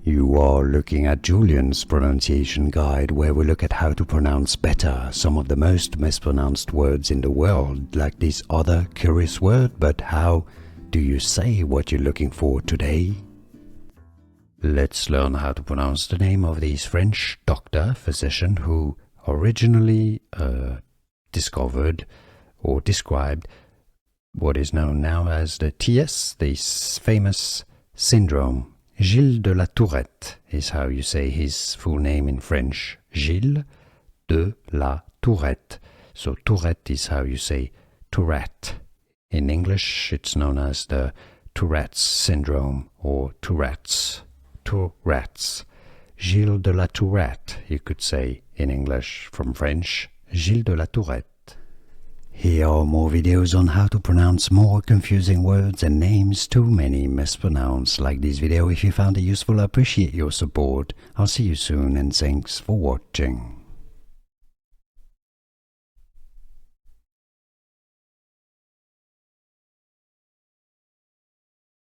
You are looking at Julian's pronunciation guide, where we look at how to pronounce better some of the most mispronounced words in the world, like this other curious word. But how do you say what you're looking for today? Let's learn how to pronounce the name of this French physician who originally discovered or described what is known now as the TS, this famous syndrome. Gilles de la Tourette is how you say his full name in French. Gilles de la Tourette. So Tourette is how you say Tourette. In English, it's known as the Tourette's syndrome or Tourette's. Tourette's. Gilles de la Tourette, you could say in English from French. Gilles de la Tourette. Here are more videos on how to pronounce more confusing words and names too many mispronounced. Like this video if you found it useful. I appreciate your support. I'll see you soon and thanks for watching.